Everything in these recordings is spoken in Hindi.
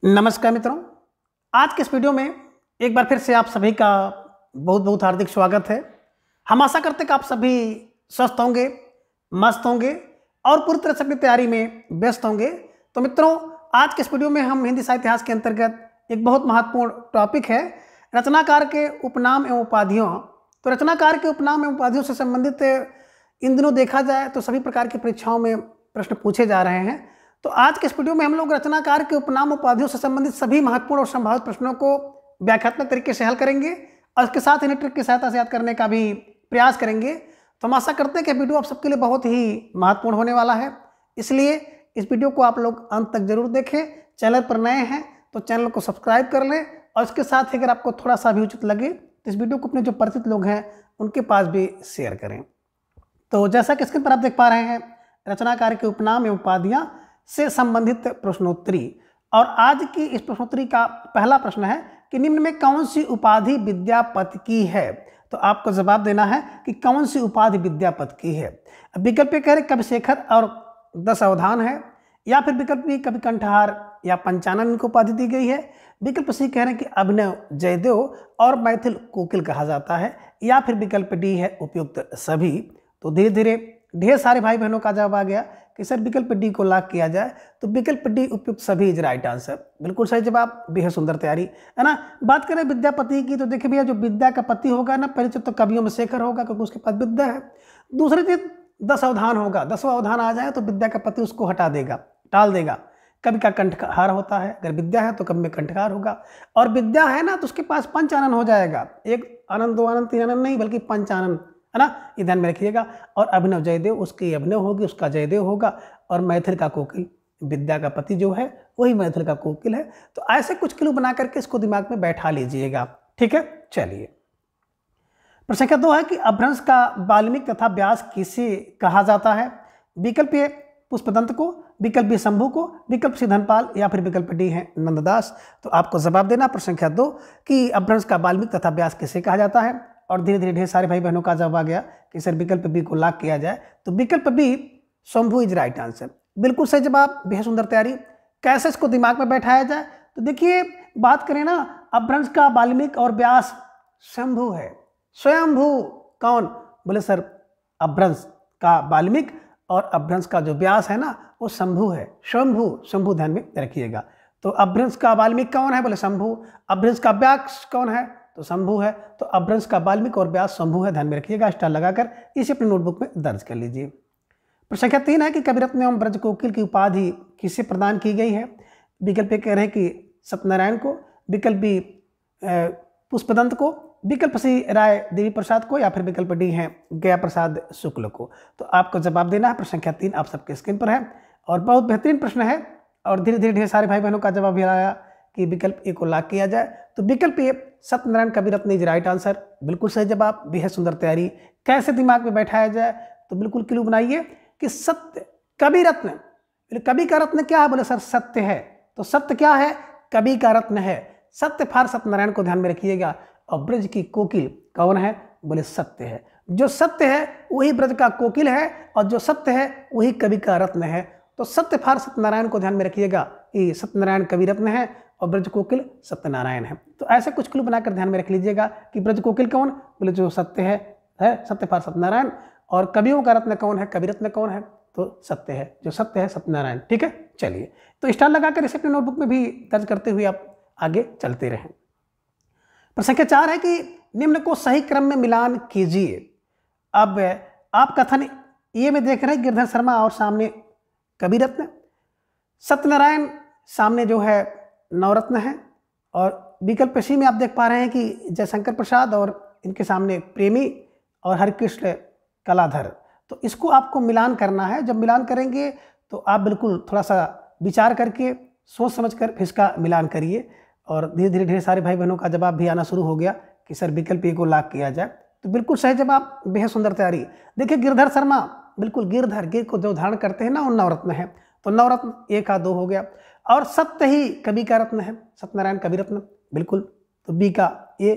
नमस्कार मित्रों, आज के इस वीडियो में एक बार फिर से आप सभी का बहुत बहुत हार्दिक स्वागत है। हम आशा करते हैं कि आप सभी स्वस्थ होंगे, मस्त होंगे और पूरी तरह से अपनी तैयारी में व्यस्त होंगे। तो मित्रों, आज के इस वीडियो में हम हिंदी साहित्य इतिहास के अंतर्गत एक बहुत महत्वपूर्ण टॉपिक है रचनाकार के उपनाम एवं उपाधियों। तो रचनाकार के उपनाम एवं उपाधियों से संबंधित इन दिनों देखा जाए तो सभी प्रकार की परीक्षाओं में प्रश्न पूछे जा रहे हैं। तो आज के इस वीडियो में हम लोग रचनाकार के उपनाम उपाधियों से संबंधित सभी महत्वपूर्ण और संभावित प्रश्नों को व्याख्यात्मक तरीके से हल करेंगे और इसके साथ इन्हें ट्रिक की सहायता से याद करने का भी प्रयास करेंगे। तो हम आशा करते हैं कि वीडियो आप सबके लिए बहुत ही महत्वपूर्ण होने वाला है, इसलिए इस वीडियो को आप लोग अंत तक जरूर देखें। चैनल पर नए हैं तो चैनल को सब्सक्राइब कर लें और इसके साथ ही अगर आपको थोड़ा सा भी उचित लगे तो इस वीडियो को अपने जो परिचित लोग हैं उनके पास भी शेयर करें। तो जैसा कि स्क्रीन पर आप देख पा रहे हैं, रचनाकार के उपनाम एवं उपाधियां से संबंधित प्रश्नोत्तरी। और आज की इस प्रश्नोत्तरी का पहला प्रश्न है कि निम्न में कौन सी उपाधि विद्यापति की है। तो आपको जवाब देना है कि कौन सी उपाधि विद्यापति की है। विकल्प ए कह रहे कवि शेखर और 10 अवधान है, या फिर विकल्प बी कवि कंठहार या पंचानन को उपाधि दी गई है। विकल्प सी कह रहे हैं कि अभिनव जयदेव और मैथिल कोकिल कहा जाता है, या फिर विकल्प डी है उपयुक्त सभी। तो धीरे धीरे ढेर सारे भाई बहनों का जवाब आ गया कि सर विकल्प डी को लॉक किया जाए। तो विकल्प डी उपयुक्त सभी इज राइट आंसर, बिल्कुल सही जवाब, बेहद सुंदर तैयारी है ना। बात करें विद्यापति की तो देखिए भैया, जो विद्या का पति होगा ना, परिचित तो कवियों में शेखर होगा क्योंकि उसके पास विद्या है। दूसरी चीज 10 अवधान होगा, 10वां अवधान आ जाए तो विद्या का पति उसको हटा देगा, टाल देगा। कवि का कंठहार होता है, अगर विद्या है तो कवि में कंठहार होगा, और विद्या है ना तो उसके पास पंचानन हो जाएगा। एक आनंद, दो आनंद, तीन आनंद नहीं बल्कि पंचानन, है ना, ये ध्यान में रखिएगा। और अभिनव जयदेव, उसकी अभिनव होगी, उसका जयदेव होगा। और मैथिल का कोकिल, विद्या का पति जो है वही मैथिल का कोकिल है। तो ऐसे कुछ क्लू बना करके इसको दिमाग में बैठा लीजिएगा, ठीक है। चलिए, प्रश्न संख्या 2 है कि अपभ्रंश का वाल्मीकि तथा व्यास किसे कहा जाता है। विकल्प ए पुष्पदंत को, विकल्प बी शंभु को, विकल्प सी धनपाल, या फिर विकल्प डी है नंददास। तो आपको जवाब देना प्रश्न संख्या 2 कि अपभ्रंश का वाल्मीकि तथा व्यास किसे कहा जाता है। और धीरे धीरे ढेर सारे भाई बहनों का जवाब आ गया कि सर विकल्प बी को लॉक किया जाए। तो विकल्प B Shambhu is right answer, बिल्कुल सही जवाब, बेहद सुंदर तैयारी। कैसे इसको दिमाग में बैठाया जाए, तो देखिए बात करें ना, अपभ्रंश का वाल्मीकि और व्यास शंभु है। स्वयंभू कौन, बोले सर अपभ्रंश का वाल्मीकि और अपभ्रंश का जो व्यास है ना वो शंभु है। शंभु, शंभु ध्यान में रखिएगा। तो अपभ्रंश का वाल्मीकि कौन है, बोले शंभु। अपभ्रंश का व्यास कौन है, तो शंभु है। तो अपभ्रंश का वाल्मीकि और व्यास शंभु है, ध्यान में रखिएगा, स्टार लगाकर इसे अपनी नोटबुक में दर्ज कर लीजिए। प्रश्न संख्या 3 है कि कविरत्न एवं ब्रज कोकिल की उपाधि किसे प्रदान की गई है। विकल्प ए कह रहे हैं कि सत्यनारायण को, विकल्प बी पुष्पदंत को, विकल्प सी राय देवी प्रसाद को, या फिर विकल्प डी है गया प्रसाद शुक्ल को। तो आपको जवाब देना है। प्रश्न संख्या 3 आप सबके स्क्रीन पर है और बहुत बेहतरीन प्रश्न है। और धीरे धीरे ढेर सारे भाई बहनों का जवाब भी आया कि विकल्प ए को लॉक किया जाए। तो विकल्प ए सत्यनारायण कविरत्न इज राइट आंसर, बिल्कुल सही जवाब, बेहद सुंदर तैयारी। कैसे दिमाग में बैठाया जाए, तो बिल्कुल क्लू बनाइए कि सत्य कविरत्न, कवि का रत्न क्या है, बोले सर सत्य है। तो सत्य क्या है, कवि का रत्न है। सत्य फार सत्यनारायण को ध्यान में रखिएगा। और ब्रज की कोकिल कौन है, बोले सत्य है। जो सत्य है वही ब्रज का कोकिल है, और जो सत्य है वही कवि का रत्न है। तो सत्य फार सत्यनारायण को ध्यान में रखिएगा कि सत्यनारायण कवि रत्न है और ब्रज कोकिल सत्यनारायण है। तो ऐसे कुछ क्लू बनाकर ध्यान में रख लीजिएगा कि ब्रज कोकिल कौन, बोले जो सत्य है सत्य फार सत्यनारायण। और कवियों का रत्न कौन है, कवि रत्न कौन है, तो सत्य है, जो सत्य है सत्यनारायण, ठीक है। चलिए, तो स्टार लगाकर इसे अपनी नोटबुक में भी दर्ज करते हुए आप आगे चलते रहें। प्रश्न संख्या 4 है कि निम्न को सही क्रम में मिलान कीजिए। अब आप कथन ये में देख रहे हैं गिरधर शर्मा और सामने कवि रत्न, सत्यनारायण सामने जो है नवरत्न है, और विकल्प सी में आप देख पा रहे हैं कि जयशंकर प्रसाद और इनके सामने प्रेमी और हरिकृष्ण कलाधर। तो इसको आपको मिलान करना है। जब मिलान करेंगे तो आप बिल्कुल थोड़ा सा विचार करके सोच समझ कर फिर इसका मिलान करिए। और धीरे धीरे ढेर सारे भाई बहनों का जवाब भी आना शुरू हो गया कि सर विकल्प ए को लॉक किया जाए। तो बिल्कुल सही जवाब, बेहद सुंदर तैयारी। देखिए गिरधर शर्मा, बिल्कुल गिरधर, गिर को जो धारण करते हैं ना वो नवरत्न है। तो नवरत्न 1 का 2 हो गया। और सत्य ही कवि का रत्न है, सत्यनारायण कवि रत्न, बिल्कुल। तो बी का ए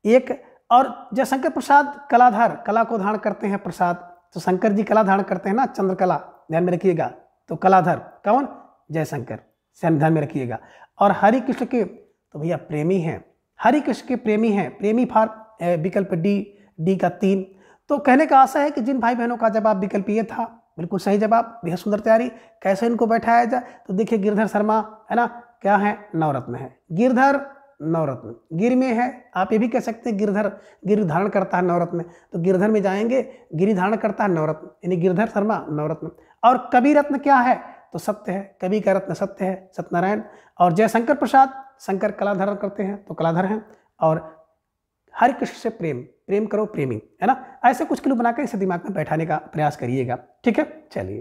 1। और जयशंकर प्रसाद कलाधार, कला को धारण करते हैं प्रसाद, तो शंकर जी कला धारण करते हैं ना, चंद्रकला, ध्यान में रखिएगा। तो कलाधर कौन, जयशंकर, ध्यान में रखिएगा। और हरि कृष्ण के तो भैया प्रेमी हैं, हरि कृष्ण के प्रेमी हैं, प्रेमी फॉर विकल्प डी का 3। तो कहने का आशा है कि जिन भाई बहनों का जवाब विकल्प ये था बिल्कुल सही जवाब, बेहद सुंदर तैयारी। कैसे इनको बैठाया जाए तो देखिए गिरधर शर्मा है ना, क्या है, नवरत्न है, गिरधर नवरत्न, गिर में है, आप ये भी कह सकते हैं गिरधर, गिर धारण करता है नवरत्न, तो गिरधर में जाएंगे, गिरी धारण करता है नवरत्न, यानी गिरधर शर्मा नवरत्न। और कवि रत्न क्या है तो सत्य है, कवि का रत्न सत्य है, सत्यनारायण। और जयशंकर प्रसाद, शंकर कला धारण करते हैं तो कलाधर हैं। और हरि कृष्ण से प्रेम, प्रेम करो प्रेमी, है ना। ऐसे कुछ क्लू बनाकर इसे दिमाग में बैठाने का प्रयास करिएगा, ठीक है। चलिए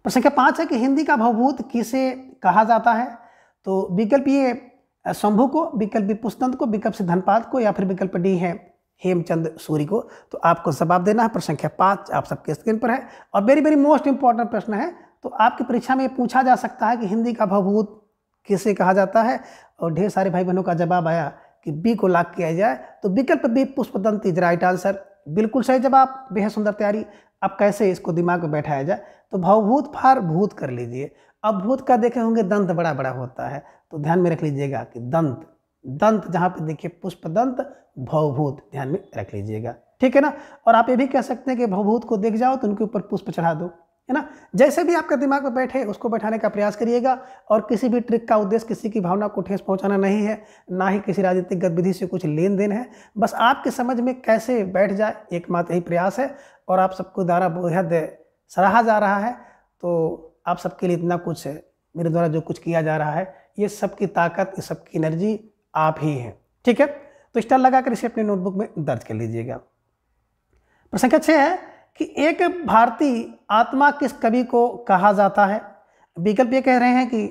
प्रश्न संख्या 5 है कि हिंदी का भवभूत किसे कहा जाता है। तो विकल्प ये शंभू को, विकल्प बी पुष्पदंत को, विकल्प सी धनपाल को, या फिर विकल्प डी है हेमचंद सूरी को। तो आपको जवाब देना है। प्रश्न संख्या 5 आप सबके स्क्रीन पर है और वेरी वेरी मोस्ट इंपॉर्टेंट प्रश्न है। तो आपकी परीक्षा में पूछा जा सकता है कि हिंदी का भवभूत किसे कहा जाता है, और ढेर सारे भाई बहनों का जवाब आया कि बी को लॉक किया जाए। तो विकल्प B Pushpadant is right answer, बिल्कुल सही जवाब, बेहद सुंदर तैयारी। अब कैसे इसको दिमाग में बैठाया जाए तो भवभूत फार भूत कर लीजिए। अब भूत का देखे होंगे दंत बड़ा बड़ा होता है, तो ध्यान में रख लीजिएगा कि दंत, दंत जहाँ पे देखिए पुष्पदंत भवभूत, ध्यान में रख लीजिएगा, ठीक है ना। और आप ये भी कह सकते हैं कि भवभूत को देख जाओ तो उनके ऊपर पुष्प चढ़ा दो, है ना। जैसे भी आपका दिमाग में बैठे उसको बैठाने का प्रयास करिएगा। और किसी भी ट्रिक का उद्देश्य किसी की भावना को ठेस पहुंचाना नहीं है, ना ही किसी राजनीतिक गतिविधि से कुछ लेन देन है, बस आपके समझ में कैसे बैठ जाए एकमात्र यही प्रयास है। और आप सबको द्वारा बेहद सराहा जा रहा है, तो आप सबके लिए इतना कुछ मेरे द्वारा जो कुछ किया जा रहा है, ये सबकी ताकत, ये सबकी एनर्जी आप ही हैं, ठीक है। तो स्टार लगाकर इसे अपने नोटबुक में दर्ज कर लीजिएगा। प्रश्न संख्या 6 है कि एक भारतीय आत्मा किस कवि को कहा जाता है। विकल्प ये कह रहे हैं कि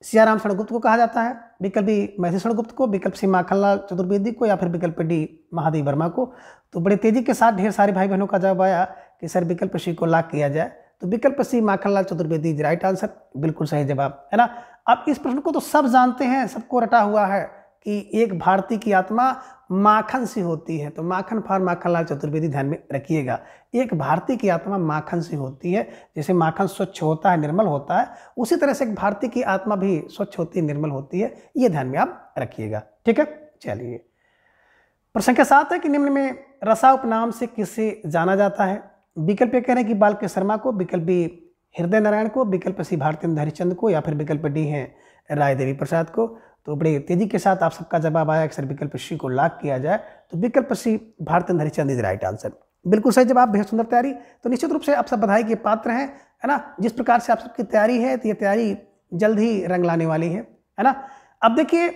सियाराम शरणगुप्त को कहा जाता है, विकल्प बी महर्षि शरणगुप्त को, विकल्प सी माखनलाल चतुर्वेदी को, या फिर विकल्प डी महादेव वर्मा को। तो बड़े तेजी के साथ ढेर सारे भाई बहनों का जवाब आया कि सर विकल्प सी को लॉक किया जाए। तो विकल्प C Makhanlal Chaturvedi is right answer, बिल्कुल सही जवाब, है ना। अब इस प्रश्न को तो सब जानते हैं, सबको रटा हुआ है कि एक भारतीय की आत्मा माखन सी होती है। तो माखन फॉर माखनलाल चतुर्वेदी, ध्यान में रखिएगा। एक भारतीय की आत्मा माखन सी होती है, जैसे माखन स्वच्छ होता है, निर्मल होता है, उसी तरह से एक भारतीय की आत्मा भी स्वच्छ होती है, निर्मल होती है, ये ध्यान में आप रखिएगा, ठीक है। चलिए प्रश्न संख्या 7 है कि निम्न में रसा उपनाम से किसे जाना जाता है। विकल्प ये कह रहे हैं कि बालकृष्ण शर्मा को, विकल्प बी हृदय नारायण को, विकल्प सी भारतेंद्र हरिश्चंद्र को, या फिर विकल्प डी है राय देवी प्रसाद को। तो बड़े तेजी के साथ आप सबका जवाब आया कि सर विकल्प सी को लॉक किया जाए। तो विकल्प C Bharatendra Harishchandra is right answer, बिल्कुल सही जवाब, बेहद सुंदर तैयारी। तो निश्चित रूप से आप सब बधाई के पात्र हैं, है ना। जिस प्रकार से आप सबकी तैयारी है, तो ये तैयारी जल्द ही रंग लाने वाली है ना। अब देखिए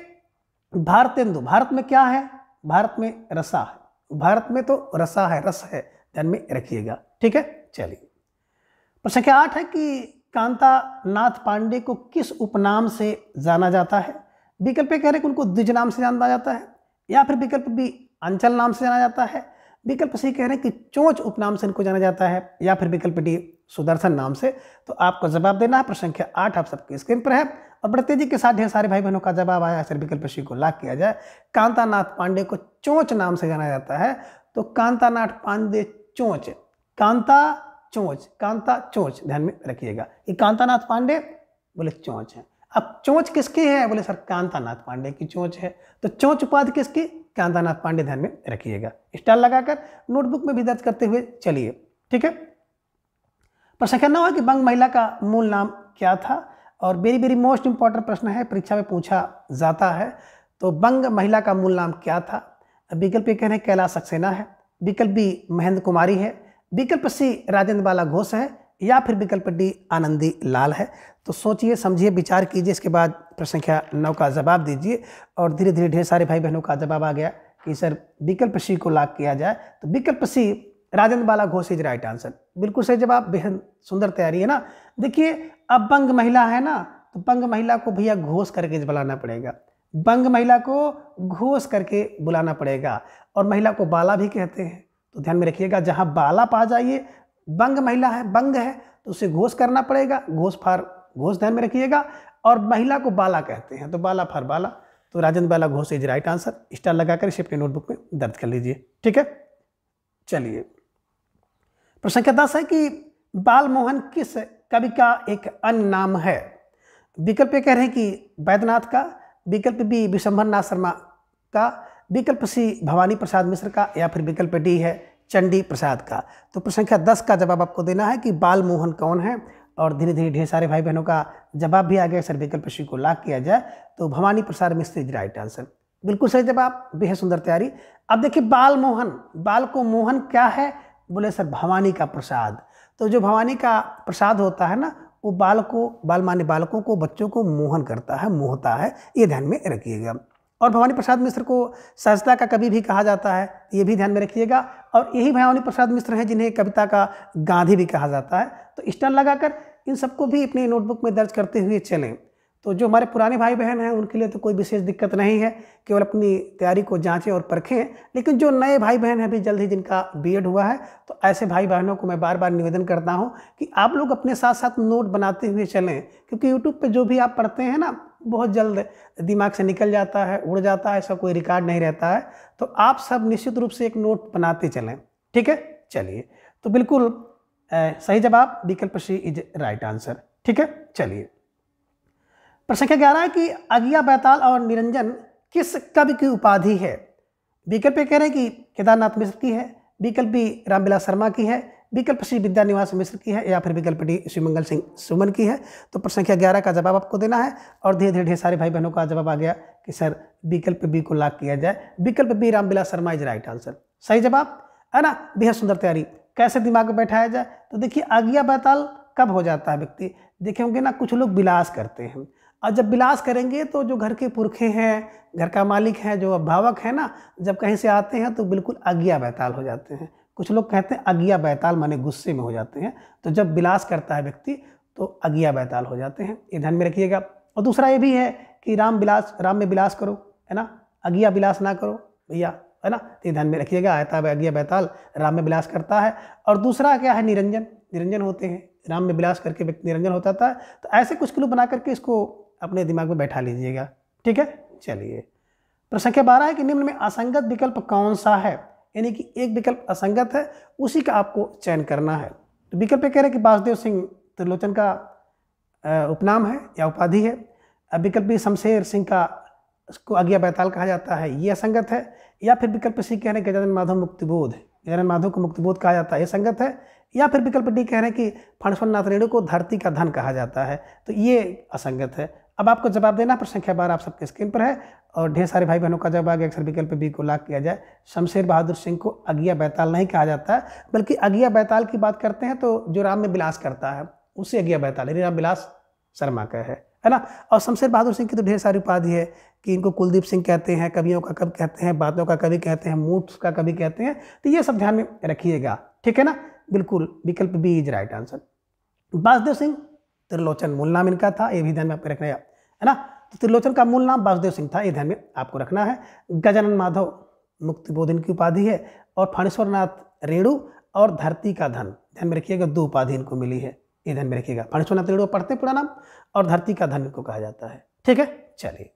भारतेंदु, भारत में क्या है, भारत में रसा है, भारत में तो रसा है, रस है, ध्यान में रखिएगा, ठीक है। चलिए प्रश्न संख्या 8 है कि कांता नाथ पांडे को किस उपनाम से जाना जाता है। विकल्प कह रहे हैं कि उनको द्विज नाम से जाना जाता है, या फिर विकल्प बी अंचल नाम से जाना जाता है, विकल्प सी कह रहे हैं कि चोंच उपनाम से इनको जाना जाता है, या फिर विकल्प डी सुदर्शन नाम से। तो आपको जवाब देना है। प्रश्न संख्या 8 आप सबकी स्क्रीन पर है और बड़े तेजी के साथ ढेर सारे भाई बहनों का जवाब आया, सर विकल्प सी को लॉक किया जाए। कांतानाथ पांडे को चोंच नाम से जाना जाता है। तो कांतानाथ पांडे चोंच, कांता चोंच, कांता चोंच, ध्यान में रखिएगा। ये कांतानाथ पांडे बोले चोंच है। अब चोंच किसकी है, बोले सर कांतानाथ पांडे की चोंच है। तो चोंच उपाधि किसकी, कांतानाथ पांडे, ध्यान में रखिएगा। स्टार लगाकर नोटबुक में भी दर्ज करते हुए चलिए, ठीक है। प्रश्न संख्या 9 है कि बंग महिला का मूल नाम क्या था। और वेरी वेरी मोस्ट इंपॉर्टेंट प्रश्न है, परीक्षा में पूछा जाता है। तो बंग महिला का मूल नाम क्या था। विकल्प ये कह रहे हैं कैलाश सक्सेना है, विकल्प बी महेंद्र कुमारी है, विकल्प सी राजेंद्र बाला घोष है, या फिर विकल्प डी आनंदी लाल है। तो सोचिए, समझिए, विचार कीजिए, इसके बाद प्रश्न संख्या 9 का जवाब दीजिए। और धीरे धीरे ढेर सारे भाई बहनों का जवाब आ गया कि सर विकल्प सी को लॉक किया जाए। तो विकल्प सी Rajendra Bala Ghosh is right answer, बिल्कुल सही जवाब, बेहद सुंदर तैयारी है ना। देखिए अब बंग महिला है ना, तो बंग महिला को भैया घोष करके बुलाना पड़ेगा, बंग महिला को घोष करके बुलाना पड़ेगा। और महिला को बाला भी कहते हैं, तो ध्यान में रखिएगा। जहाँ बाला पा जाइए, बंग महिला है, बंग है, तो उसे घोष करना पड़ेगा, घोष फार घोष, ध्यान में रखिएगा। और महिला को बाला कहते हैं, तो बाला फार बाला। तो Rajendra Bala Ghosh is right answer. Star लगाकर इसे अपने नोटबुक में दर्ज कर लीजिए, ठीक है। चलिए प्रश्न संख्या 10 है कि बाल मोहन किस कवि का एक अन्य नाम है। विकल्प ए कह रहे हैं कि बैद्यनाथ का, विकल्प बी विशंभर नाथ शर्मा का, विकल्प सी भवानी प्रसाद मिश्र का, या फिर विकल्प डी है चंडी प्रसाद का। तो प्रश्न संख्या 10 का जवाब आपको देना है कि बाल मोहन कौन है, और धीरे धीरे ढेर सारे भाई बहनों का जवाब भी आ गया। सर विकल्प सी को लॉक किया जाए तो Bhavani Prasad Mishra is right answer. बिल्कुल सही जवाब, बेहद सुंदर तैयारी। अब देखिए बाल मोहन, बाल को मोहन क्या है, बोले सर भवानी का प्रसाद। तो जो भवानी का प्रसाद होता है ना, वो बाल को, बाल माने बालकों को, बच्चों को मोहन करता है, मोहता है, ये ध्यान में रखिएगा। और भवानी प्रसाद मिश्र को सहजता का कवि भी कहा जाता है, ये भी ध्यान में रखिएगा। और यही भवानी प्रसाद मिश्र हैं जिन्हें कविता का गांधी भी कहा जाता है। तो स्टैंड लगाकर इन सबको भी अपनी नोटबुक में दर्ज करते हुए चलें। तो जो हमारे पुराने भाई बहन हैं उनके लिए तो कोई विशेष दिक्कत नहीं है, केवल अपनी तैयारी को जांचें और परखें। लेकिन जो नए भाई बहन हैं, अभी जल्द ही जिनका बीएड हुआ है, तो ऐसे भाई बहनों को मैं बार बार निवेदन करता हूं कि आप लोग अपने साथ साथ नोट बनाते हुए चलें, क्योंकि यूट्यूब पे जो भी आप पढ़ते हैं ना, बहुत जल्द दिमाग से निकल जाता है, उड़ जाता है, ऐसा कोई रिकॉर्ड नहीं रहता है। तो आप सब निश्चित रूप से एक नोट बनाते चलें, ठीक है। चलिए, तो बिल्कुल सही जवाब विकल्प सी इज राइट आंसर, ठीक है। चलिए, प्रश्न संख्या 11 है कि अगिया बैताल और निरंजन किस कवि की उपाधि है। विकल्प ए कह रहे हैं कि केदारनाथ मिश्र की है, विकल्प बी रामविलास शर्मा की है, विकल्प सी विद्यानिवास मिश्र की है, या फिर विकल्प डी शिवमंगल सिंह सुमन की है। तो प्रश्न संख्या 11 का जवाब आपको देना है। और धीरे धीरे ढेर सारे भाई बहनों का जवाब आ गया कि सर विकल्प बी को लॉक किया जाए, विकल्प B Ramvilas Sharma is right answer. सही जवाब है ना, बेहद सुंदर तैयारी। कैसे दिमाग में बैठाया जाए, तो देखिए अगिया बैताल कब हो जाता है व्यक्ति, देखे होंगे ना, कुछ लोग विलास करते हैं, और जब विलास करेंगे तो जो घर के पुरखे हैं, घर का मालिक है, जो अभिभावक है ना, जब कहीं से आते हैं तो बिल्कुल अगिया बैताल हो जाते हैं। कुछ लोग कहते हैं अगिया बैताल माने गुस्से में हो जाते हैं। तो जब विलास करता है व्यक्ति तो अगिया बैताल हो जाते हैं, ये ध्यान में रखिएगा। और दूसरा ये भी है कि राम में विलास करो, है ना, अगिया विलास ना करो भैया, है ना, ये ध्यान में रखिएगा। आयता अगिया बैताल राम में विलास करता है। और दूसरा क्या है, निरंजन, निरंजन होते हैं, राम में विलास करके व्यक्ति निरंजन होता था। तो ऐसे कुछ क्लू बना करके इसको अपने दिमाग में बैठा लीजिएगा, ठीक है। चलिए, प्रश्न संख्या 12 है कि निम्न में असंगत विकल्प कौन सा है, यानी कि एक विकल्प असंगत है, उसी का आपको चयन करना है। तो विकल्प कह रहे हैं कि वासुदेव सिंह त्रिलोचन का उपनाम है या उपाधि है, विकल्प बी शमशेर सिंह का को अगिया बैताल कहा जाता है, ये असंगत है, या फिर विकल्प सी कह रहे हैं गजानन माधव मुक्तिबोध, गजानन माधव को मुक्तिबोध कहा जाता है, ये संगत है, या फिर विकल्प डी कह रहे हैं कि फणेश्वर नाथ रेणु को धरती का धन कहा जाता है, तो ये असंगत है। अब आपको जवाब देना। प्रश्न संख्या 12 आप सबके स्क्रीन पर है और ढेर सारे भाई बहनों का जवाब आ गया। अक्सर विकल्प बी को लॉक किया जाए। शमशेर बहादुर सिंह को अगिया बैताल नहीं कहा जाता है, बल्कि अगिया बैताल की बात करते हैं तो जो राम में विलास करता है उसे अगिया बैताल, यानी रामविलास शर्मा का है ना। और शमशेर बहादुर सिंह की तो ढेर सारी उपाधि है कि इनको कुलदीप सिंह कहते हैं, कवियों का कवि कहते हैं, बातों का कवि कहते हैं, मूठ का कवि कहते हैं। तो ये सब ध्यान में रखिएगा, ठीक है ना। बिल्कुल विकल्प B is right answer. Vasudev Singh Trilochan मूल नाम इनका था, ये भी ध्यान में आपको रखना है ना। तो त्रिलोचन का मूल नाम वासुदेव सिंह था, ये ध्यान में आपको रखना है। गजानन माधव मुक्तिबोध इनकी उपाधि है, और फणेश्वर नाथ रेणु और धरती का धन, ध्यान में रखिएगा, 2 उपाधि इनको मिली है, ये ध्यान में रखिएगा। फणेश्वर नाथ रेणु पढ़ते पूरा नाम, और धरती का धन इनको कहा जाता है, ठीक है। चलिए,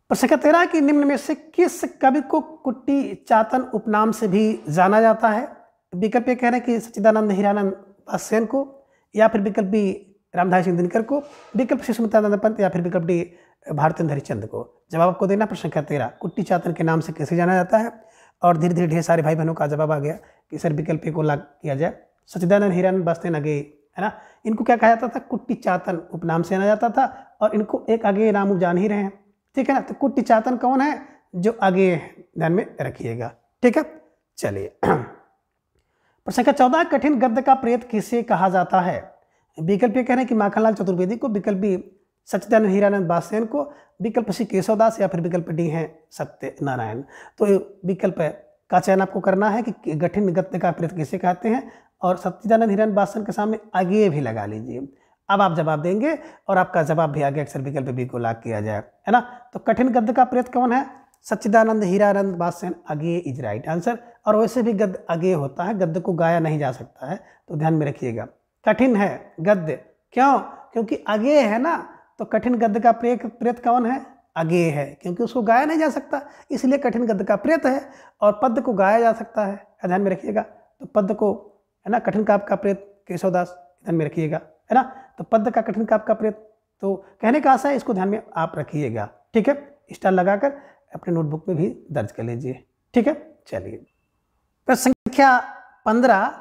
प्रश्न संख्या 13 कि निम्न में से किस कवि को कुट्टी चातन उपनाम से भी जाना जाता है। विकल्प ए कह रहे हैं कि सच्चिदानंद हीरानंद पाससेन को, या फिर विकल्प बी रामधारी सिंह दिनकर को, विकल्प सी सुमित्रानंद पंत, या फिर विकल्प डी भारतेंद्र हरिश्चंद्र को। जवाब आपको देना। प्रश्न संख्या 13 कुट्टी चातन के नाम से कैसे जाना जाता है। और धीरे धीरे ढेर सारे भाई बहनों का जवाब आ गया कि सर विकल्प ए को लॉक किया जाए। सच्चिदानंद हीरानंद पाससेन अगे, है ना, इनको क्या कहा जाता था, कुट्टी चातन उपनाम से जाना जाता था, और इनको एक अगे नाम जान ही रहे हैं, ठीक है ना। तो कुट्टी चातन कौन है, जो अगे है, ध्यान में रखिएगा, ठीक है। चलिए, प्रश्न संख्या 14 कठिन गद्य का प्रेत किसे कहा जाता है। विकल्प ये कह रहे हैं कि माखनलाल चतुर्वेदी को, विकल्प बी सच्चिदानंद हीरानंद पाससेन को, विकल्प सी केशवदास, या फिर विकल्प डी है सत्यनारायण। तो विकल्प का चयन आपको करना है कि कठिन गद्य का प्रेत किसे कहते हैं, और सच्चिदानंद हीरानंद पाससेन के सामने आगे भी लगा लीजिए। अब आप जवाब देंगे और आपका जवाब भी आगे अक्सर विकल्प बी को लॉक किया जाए, है ना। तो कठिन गद्य का प्रेत कौन है, सच्चिदानंद हीरानंद पाससेन अगे इज राइट आंसर। और वैसे भी गद्य अगे होता है, गद्य को गाया नहीं जा सकता है, तो ध्यान में रखिएगा। कठिन है गद्य, क्यों, क्योंकि अगे है ना। तो कठिन गद्य का प्रेत कौन है, अगे है, क्योंकि उसको गाया नहीं जा सकता, इसलिए कठिन गद्य का प्रेत है। और पद्य को गाया जा सकता है, ध्यान में रखिएगा। तो पद्य को, है ना, कठिन काव्य का प्रेत केशवदास, ध्यान में रखिएगा, है ना। तो पद्य का कठिन काव्य का प्रेत तो कहने का आशा है इसको ध्यान में आप रखिएगा। ठीक है, स्टार लगाकर अपने नोटबुक में भी दर्ज कर लीजिए। ठीक है, चलिए प्रश्न संख्या 15,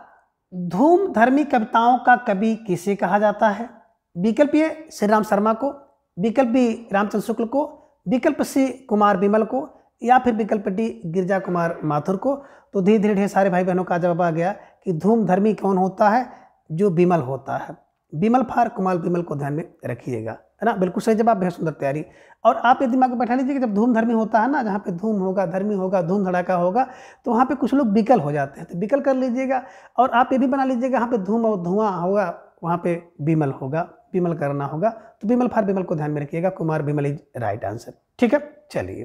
धूम धर्मी कविताओं का कवि किसे कहा जाता है? विकल्प ए श्री राम शर्मा को, विकल्प बी रामचंद्र शुक्ल को, विकल्प सी कुमार विमल को, या फिर विकल्प डी गिरजा कुमार माथुर को। तो धीरे धीरे ढेर सारे भाई बहनों का जवाब आ गया कि धूम धर्मी कौन होता है? जो विमल होता है। विमल फार कुमार विमल को ध्यान में रखिएगा, है ना। बिल्कुल सही जवाब, बेहद सुंदर तैयारी। और आप ये दिमाग में बैठा लीजिए कि जब धूम धर्मी होता है ना, जहाँ पे धूम होगा, धर्मी होगा, धूम धड़ाका होगा, तो वहाँ पे कुछ लोग विकल हो जाते हैं, तो विकल कर लीजिएगा। और आप ये भी बना लीजिएगा यहाँ पे धूम और धुआं होगा, वहाँ पे विमल होगा, विमल करना होगा। तो विमल फार विमल को ध्यान में रखिएगा, कुमार विमल इज राइट आंसर। ठीक है, चलिए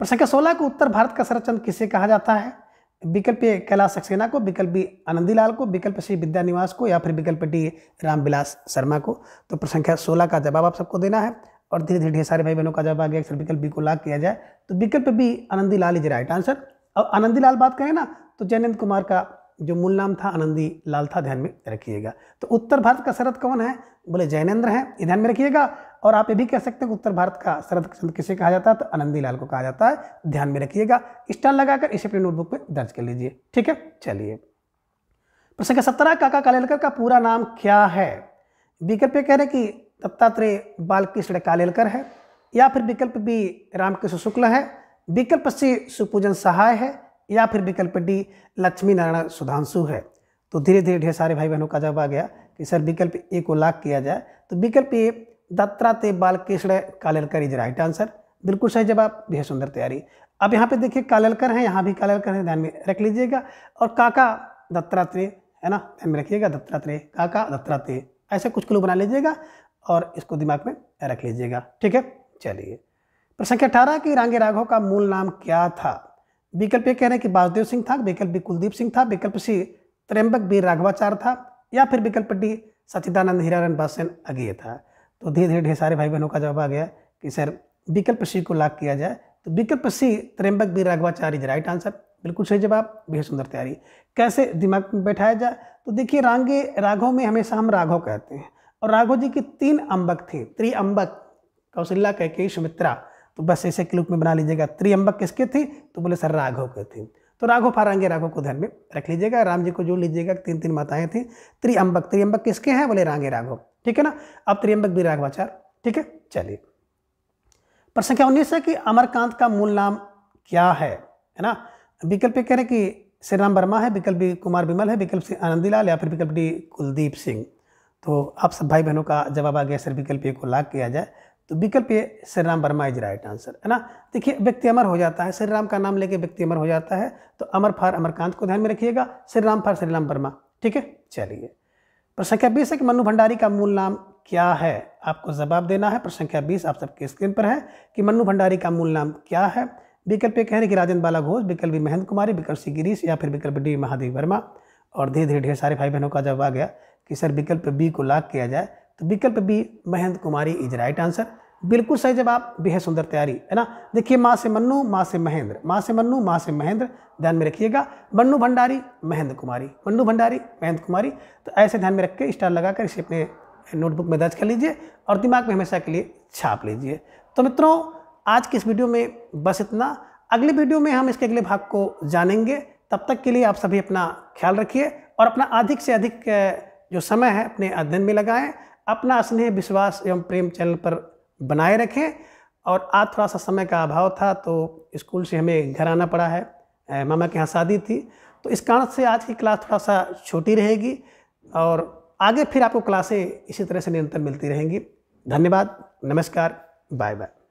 प्रश्न संख्या 16 को उत्तर भारत का शरद चंद्र किसे कहा जाता है? विकल्प ए कैलाश सक्सेना को, विकल्प बी आनंदीलाल को, विकल्प सी विद्यानिवास को, या फिर विकल्प डी रामविलास शर्मा को। तो प्रश्न संख्या 16 का जवाब आप सबको देना है और धीरे धीरे ढेर सारे भाई बहनों का जवाब आ गया। अक्सर विकल्प बी को लॉक किया जाए तो विकल्प B Anandilal is right answer. और आनंदीलाल बात करें ना तो जयनंद कुमार का जो मूल नाम था आनंदी लाल था, ध्यान में रखिएगा। तो उत्तर भारत का शरद कौन है? बोले जैनेंद्र हैं, ये ध्यान में रखिएगा। और आप ये भी कह सकते हैं कि उत्तर भारत का शरद चंद्र किसे कहा जाता है? तो आनंदी लाल को कहा जाता है, ध्यान में रखिएगा। स्टार लगाकर इसे अपने नोटबुक में दर्ज कर लीजिए। ठीक है, चलिए प्रश्न संख्या 17, काका कालेलकर का पूरा नाम क्या है? विकल्प कह रहे कि दत्तात्रेय बालकृष्ण कालेलकर है, या फिर विकल्प बी रामकृष्ण शुक्ल है, विकल्प सी सुपूजन सहाय है, या फिर विकल्प डी लक्ष्मी नारायण सुधांशु है। तो धीरे धीरे ढेर सारे भाई बहनों का जवाब आ गया कि सर विकल्प ए को लॉक किया जाए। तो विकल्प A Dattatreya Balkrishna Kalelkar is right answer. बिल्कुल सही जवाब, बेहद सुंदर तैयारी। अब यहाँ पे देखिए कालेलकर है, यहाँ भी कालेलकर है, ध्यान में रख लीजिएगा। और काका दत्तात्रेय है ना, ध्यान में रखिएगा, दत्तात्रेय काका दत्तात्रेय, ऐसे कुछ क्लू बना लीजिएगा और इसको दिमाग में रख लीजिएगा। ठीक है, चलिए प्रश्न संख्या 18 की रांगे राघव का मूल नाम क्या था? विकल्प ए कह रहे हैं कि वासुदेव सिंह था, विकल्प बी कुलदीप सिंह था, विकल्प सी त्र्यंबक वीर राघवाचार्य था, या फिर विकल्प डी सच्चिदानंद हीरारन बासन अगेय था। तो धीरे धीरे ढेर सारे भाई बहनों का जवाब आ गया कि सर विकल्प सी को लॉक किया जाए। तो विकल्प सी त्र्यंबक वीर राघवाचार्य इज राइट आंसर। बिल्कुल सही जवाब, बेहद सुंदर तैयारी। कैसे दिमाग में बैठाया जाए? तो देखिए रांगे राघव में हमेशा हम राघव कहते हैं, और राघव जी की 3 अम्बक थे, त्रिअम्बक, कौशल्या, कैकेयी, सुमित्रा। तो बस ऐसे क्लिप में बना लीजिएगा। त्रिअम्बक किसके थे? तो बोले सर राघव के थे। तो राघव फारांगे राघव को ध्यान में रख लीजिएगा। राम जी को जोड़ लीजिएगा, 3 माताएं थी। त्रिअम्बक, त्रिअम्बक किसके हैं? बोले रांगे राघव। ठीक है ना। अब त्रिअम्बक भी राघवाचार्य। ठीक है, चलिए प्रश्न संख्या 19 है कि अमरकांत का मूल नाम क्या है ना। विकल्प कह रहे कि श्री राम वर्मा है, विकल्प बी कुमार विमल है, विकल्प सी आनंदीलाल, या फिर विकल्प डी कुलदीप सिंह। तो आप सब भाई बहनों का जवाब आ गया सर विकल्प ए को लॉक किया जाए। तो विकल्प A Shri Ram Verma is right answer, है ना। देखिए व्यक्ति अमर हो जाता है, श्री राम का नाम लेके व्यक्ति अमर हो जाता है। तो अमर फार अमरकांत को ध्यान में रखिएगा, श्री राम फार श्री राम वर्मा। ठीक है, चलिए प्रश्न संख्या 20 है कि मन्नू भंडारी का मूल नाम क्या है? आपको जवाब देना है। प्रश्न संख्या 20 आप सबके स्क्रीन पर है कि मन्नू भंडारी का मूल नाम क्या है। विकल्प ए कह रहे कि राजेंद्र बाला घोष, विकल्प बी महेंद्र कुमारी, विकल्प सी गिरीश, या फिर विकल्प डी महादेव वर्मा। और धीरे धीरे ढेर सारे भाई बहनों का जवाब आ गया कि सर विकल्प बी को लॉक किया जाए। तो विकल्प B Mahendra Kumari is right answer. बिल्कुल सही जवाब, बेहद सुंदर तैयारी, है ना। देखिए माँ से मन्नू, माँ से महेंद्र, माँ से मन्नू, माँ से महेंद्र, ध्यान में रखिएगा। मन्नू भंडारी महेंद्र कुमारी, मन्नू भंडारी महेंद्र कुमारी। तो ऐसे ध्यान में रख के स्टार लगाकर इसे अपने नोटबुक में दर्ज कर लीजिए और दिमाग में हमेशा के लिए छाप लीजिए। तो मित्रों आज की इस वीडियो में बस इतना। अगली वीडियो में हम इसके अगले भाग को जानेंगे। तब तक के लिए आप सभी अपना ख्याल रखिए और अपना अधिक से अधिक जो समय है अपने अध्ययन में लगाएं। अपना स्नेह, विश्वास एवं प्रेम चैनल पर बनाए रखें। और आज थोड़ा सा समय का अभाव था तो स्कूल से हमें घर आना पड़ा है, मामा के यहाँ शादी थी, तो इस कारण से आज की क्लास थोड़ा सा छोटी रहेगी और आगे फिर आपको क्लासें इसी तरह से निरंतर मिलती रहेंगी। धन्यवाद, नमस्कार, बाय बाय।